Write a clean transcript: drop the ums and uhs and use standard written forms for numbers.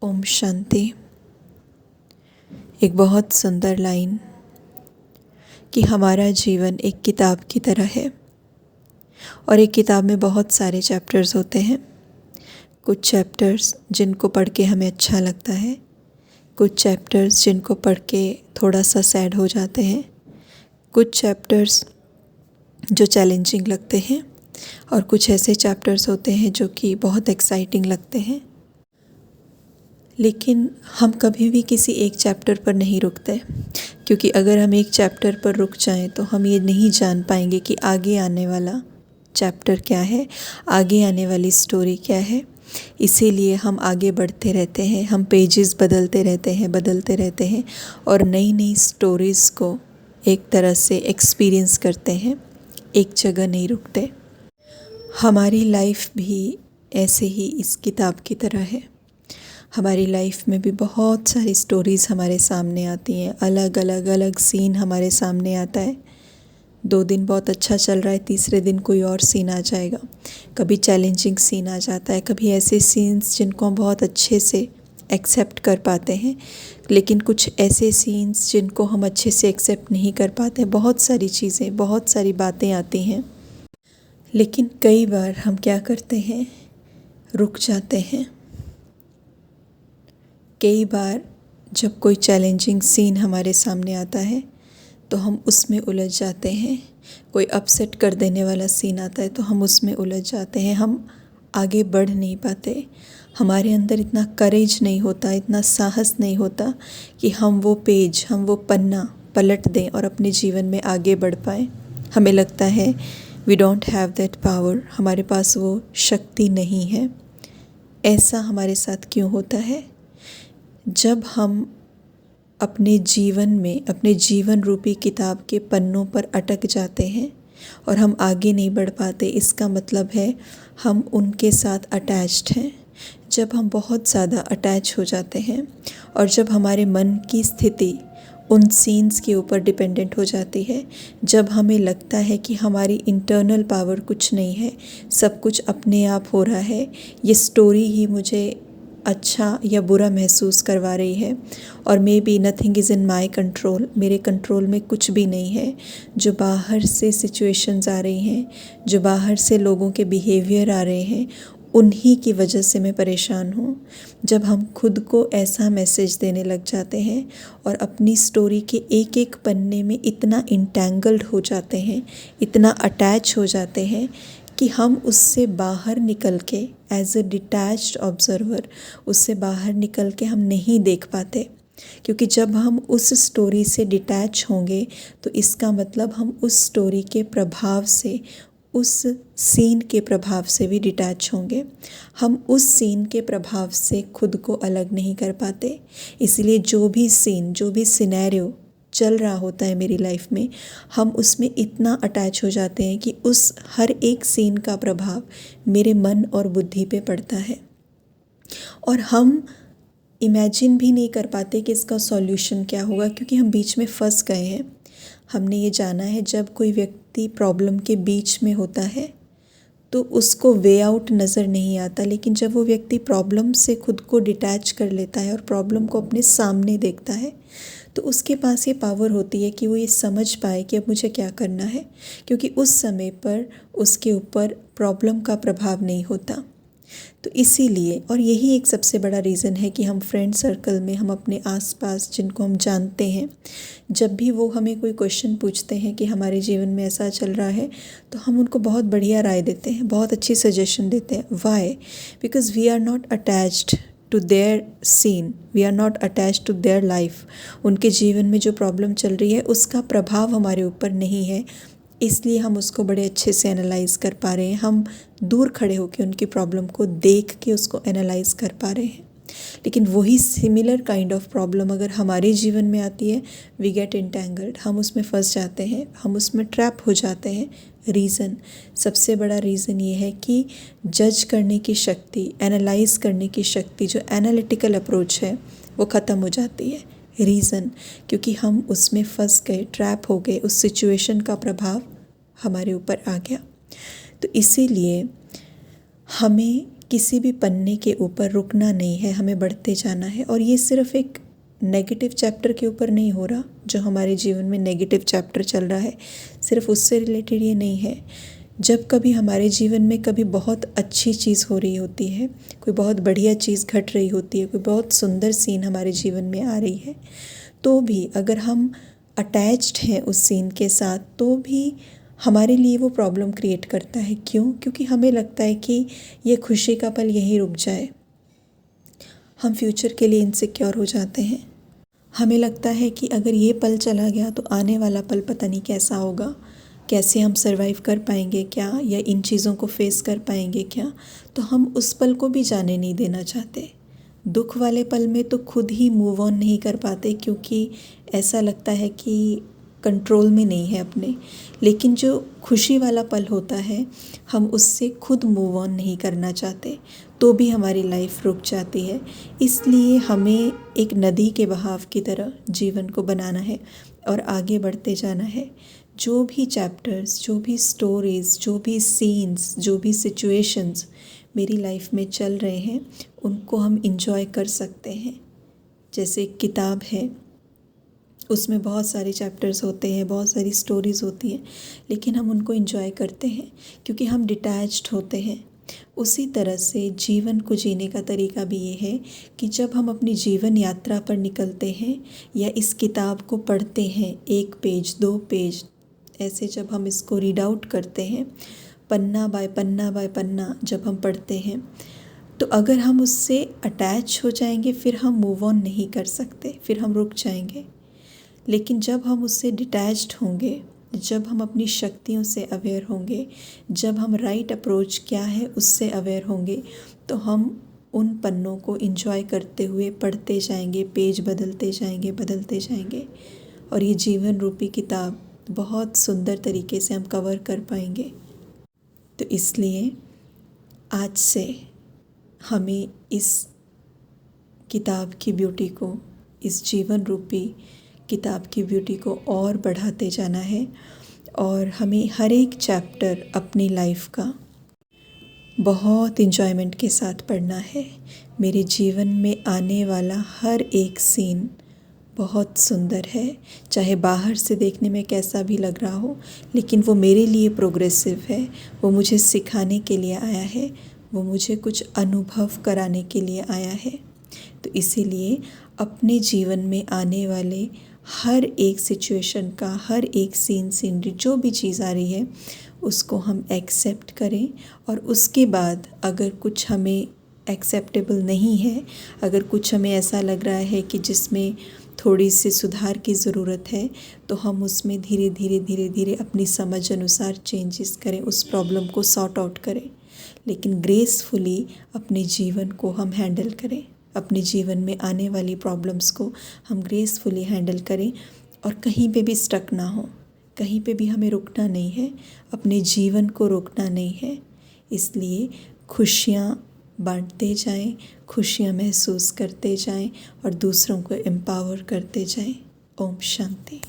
ओम शांति। एक बहुत सुंदर लाइन कि हमारा जीवन एक किताब की तरह है और एक किताब में बहुत सारे चैप्टर्स होते हैं। कुछ चैप्टर्स जिनको पढ़ के हमें अच्छा लगता है, कुछ चैप्टर्स जिनको पढ़ के थोड़ा सा सैड हो जाते हैं, कुछ चैप्टर्स जो चैलेंजिंग लगते हैं और कुछ ऐसे चैप्टर्स होते हैं जो कि बहुत एक्साइटिंग लगते हैं। लेकिन हम कभी भी किसी एक चैप्टर पर नहीं रुकते, क्योंकि अगर हम एक चैप्टर पर रुक जाएं तो हम ये नहीं जान पाएंगे कि आगे आने वाला चैप्टर क्या है, आगे आने वाली स्टोरी क्या है। इसीलिए हम आगे बढ़ते रहते हैं, हम पेजेस बदलते रहते हैं और नई नई स्टोरीज़ को एक तरह से एक्सपीरियंस करते हैं, एक जगह नहीं रुकते। हमारी लाइफ भी ऐसे ही इस किताब की तरह है। हमारी लाइफ में भी बहुत सारी स्टोरीज़ हमारे सामने आती हैं, अलग सीन हमारे सामने आता है। 2 दिन बहुत अच्छा चल रहा है, तीसरे दिन कोई और सीन आ जाएगा। कभी चैलेंजिंग सीन आ जाता है, कभी ऐसे सीन्स जिनको हम बहुत अच्छे से एक्सेप्ट कर पाते हैं, लेकिन कुछ ऐसे सीन्स जिनको हम अच्छे से एक्सेप्ट नहीं कर पाते। बहुत सारी चीज़ें, बहुत सारी बातें आती हैं, लेकिन कई बार हम क्या करते हैं, रुक जाते हैं। कई बार जब कोई चैलेंजिंग सीन हमारे सामने आता है तो हम उसमें उलझ जाते हैं। कोई अपसेट कर देने वाला सीन आता है तो हम उसमें उलझ जाते हैं, हम आगे बढ़ नहीं पाते। हमारे अंदर इतना करेज नहीं होता, इतना साहस नहीं होता कि हम वो पेज, हम वो पन्ना पलट दें और अपने जीवन में आगे बढ़ पाएँ। हमें लगता है we don't have that power, हमारे पास वो शक्ति नहीं है। ऐसा हमारे साथ क्यों होता है? जब हम अपने जीवन में, अपने जीवन रूपी किताब के पन्नों पर अटक जाते हैं और हम आगे नहीं बढ़ पाते, इसका मतलब है हम उनके साथ अटैच्ड हैं। जब हम बहुत ज़्यादा अटैच हो जाते हैं और जब हमारे मन की स्थिति उन सीन्स के ऊपर डिपेंडेंट हो जाती है, जब हमें लगता है कि हमारी इंटरनल पावर कुछ नहीं है, सब कुछ अपने आप हो रहा है, ये स्टोरी ही मुझे अच्छा या बुरा महसूस करवा रही है और may be nothing is in my control, मेरे कंट्रोल में कुछ भी नहीं है। जो बाहर से सिचुएशंस आ रही हैं, जो बाहर से लोगों के बिहेवियर आ रहे हैं, उन्हीं की वजह से मैं परेशान हूँ। जब हम खुद को ऐसा मैसेज देने लग जाते हैं और अपनी स्टोरी के एक एक पन्ने में इतना इंटेंगल्ड हो जाते हैं, इतना अटैच हो जाते हैं कि हम उससे बाहर निकल के एज अ डिटैच्ड ऑब्जर्वर, उससे बाहर निकल के हम नहीं देख पाते। क्योंकि जब हम उस स्टोरी से डिटैच होंगे तो इसका मतलब हम उस स्टोरी के प्रभाव से, उस सीन के प्रभाव से भी डिटैच होंगे। हम उस सीन के प्रभाव से खुद को अलग नहीं कर पाते। इसलिए जो भी सीन, जो भी सिनेरियो चल रहा होता है मेरी लाइफ में, हम उसमें इतना अटैच हो जाते हैं कि उस हर एक सीन का प्रभाव मेरे मन और बुद्धि पे पड़ता है और हम इमेजिन भी नहीं कर पाते कि इसका सॉल्यूशन क्या होगा, क्योंकि हम बीच में फंस गए हैं। हमने ये जाना है जब कोई व्यक्ति प्रॉब्लम के बीच में होता है तो उसको वे आउट नज़र नहीं आता, लेकिन जब वो व्यक्ति प्रॉब्लम से खुद को डिटैच कर लेता है और प्रॉब्लम को अपने सामने देखता है तो उसके पास ये पावर होती है कि वो ये समझ पाए कि अब मुझे क्या करना है, क्योंकि उस समय पर उसके ऊपर प्रॉब्लम का प्रभाव नहीं होता। तो इसीलिए, और यही एक सबसे बड़ा रीज़न है कि हम फ्रेंड सर्कल में, हम अपने आसपास जिनको हम जानते हैं, जब भी वो हमें कोई क्वेश्चन पूछते हैं कि हमारे जीवन में ऐसा चल रहा है, तो हम उनको बहुत बढ़िया राय देते हैं, बहुत अच्छी सजेशन देते हैं। Why? Because we are not attached to their scene, we are not attached to their life. उनके जीवन में जो प्रॉब्लम चल रही है उसका प्रभाव हमारे ऊपर नहीं है, इसलिए हम उसको बड़े अच्छे से एनालाइज़ कर पा रहे हैं। हम दूर खड़े होकर उनकी प्रॉब्लम को देख के उसको एनालाइज़ कर पा रहे हैं। लेकिन वही सिमिलर काइंड ऑफ प्रॉब्लम अगर हमारे जीवन में आती है, वी गेट इंटेंगल्ड, हम उसमें फंस जाते हैं, हम उसमें ट्रैप हो जाते हैं। रीज़न, सबसे बड़ा रीज़न ये है कि जज करने की शक्ति, एनालाइज़ करने की शक्ति, जो एनालिटिकल अप्रोच है वो ख़त्म हो जाती है। रीज़न, क्योंकि हम उसमें फंस गए, ट्रैप हो गए, उस सिचुएशन का प्रभाव हमारे ऊपर आ गया। तो इसीलिए हमें किसी भी पन्ने के ऊपर रुकना नहीं है, हमें बढ़ते जाना है। और ये सिर्फ़ एक नेगेटिव चैप्टर के ऊपर नहीं हो रहा, जो हमारे जीवन में नेगेटिव चैप्टर चल रहा है सिर्फ उससे रिलेटेड ये नहीं है। जब कभी हमारे जीवन में कभी बहुत अच्छी चीज़ हो रही होती है, कोई बहुत बढ़िया चीज़ घट रही होती है, कोई बहुत सुंदर सीन हमारे जीवन में आ रही है, तो भी अगर हम अटैच्ड हैं उस सीन के साथ, तो भी हमारे लिए वो प्रॉब्लम क्रिएट करता है। क्यों? क्योंकि हमें लगता है कि ये खुशी का पल यहीं रुक जाए। हम फ्यूचर के लिए इनसिक्योर हो जाते हैं। हमें लगता है कि अगर ये पल चला गया तो आने वाला पल पता नहीं कैसा होगा, कैसे हम सरवाइव कर पाएंगे क्या, या इन चीज़ों को फेस कर पाएंगे क्या। तो हम उस पल को भी जाने नहीं देना चाहते। दुख वाले पल में तो खुद ही मूव ऑन नहीं कर पाते, क्योंकि ऐसा लगता है कि कंट्रोल में नहीं है अपने। लेकिन जो खुशी वाला पल होता है, हम उससे खुद मूव ऑन नहीं करना चाहते, तो भी हमारी लाइफ रुक जाती है। इसलिए हमें एक नदी के बहाव की तरह जीवन को बनाना है और आगे बढ़ते जाना है। जो भी चैप्टर्स, जो भी स्टोरीज़, जो भी सीन्स, जो भी सिचुएशंस मेरी लाइफ में चल रहे हैं, उनको हम इंजॉय कर सकते हैं। जैसे एक किताब है, उसमें बहुत सारे चैप्टर्स होते हैं, बहुत सारी स्टोरीज़ होती हैं, लेकिन हम उनको इंजॉय करते हैं क्योंकि हम डिटैच्ड होते हैं। उसी तरह से जीवन को जीने का तरीका भी ये है कि जब हम अपनी जीवन यात्रा पर निकलते हैं या इस किताब को पढ़ते हैं, 1 पेज 2 पेज ऐसे जब हम इसको रीड आउट करते हैं, पन्ना बाय पन्ना जब हम पढ़ते हैं, तो अगर हम उससे अटैच हो जाएंगे फिर हम मूव ऑन नहीं कर सकते, फिर हम रुक जाएंगे। लेकिन जब हम उससे डिटैच्ड होंगे, जब हम अपनी शक्तियों से अवेयर होंगे, जब हम राइट अप्रोच क्या है उससे अवेयर होंगे, तो हम उन पन्नों को एंजॉय करते हुए पढ़ते जाएंगे, पेज बदलते जाएंगे और ये जीवन रूपी किताब बहुत सुंदर तरीके से हम कवर कर पाएंगे। तो इसलिए आज से हमें इस किताब की ब्यूटी को, इस जीवन रूपी किताब की ब्यूटी को और बढ़ाते जाना है और हमें हर एक चैप्टर अपनी लाइफ का बहुत इन्जॉयमेंट के साथ पढ़ना है। मेरे जीवन में आने वाला हर एक सीन बहुत सुंदर है, चाहे बाहर से देखने में कैसा भी लग रहा हो, लेकिन वो मेरे लिए प्रोग्रेसिव है। वो मुझे सिखाने के लिए आया है, वो मुझे कुछ अनुभव कराने के लिए आया है। तो इसीलिए अपने जीवन में आने वाले हर एक सिचुएशन का, हर एक सीनरी जो भी चीज़ आ रही है, उसको हम एक्सेप्ट करें। और उसके बाद अगर कुछ हमें एक्सेप्टेबल नहीं है, अगर कुछ हमें ऐसा लग रहा है कि जिसमें थोड़ी सी सुधार की ज़रूरत है, तो हम उसमें धीरे धीरे अपनी समझ अनुसार चेंजेस करें, उस प्रॉब्लम को सॉर्ट आउट करें। लेकिन ग्रेसफुली अपने जीवन को हम हैंडल करें, अपने जीवन में आने वाली प्रॉब्लम्स को हम ग्रेसफुली हैंडल करें और कहीं पे भी स्टक ना हो, कहीं पे भी हमें रुकना नहीं है, अपने जीवन को रोकना नहीं है। इसलिए खुशियाँ बांटते जाएं, खुशियाँ महसूस करते जाएं और दूसरों को एम्पावर करते जाएं। ओम शांति।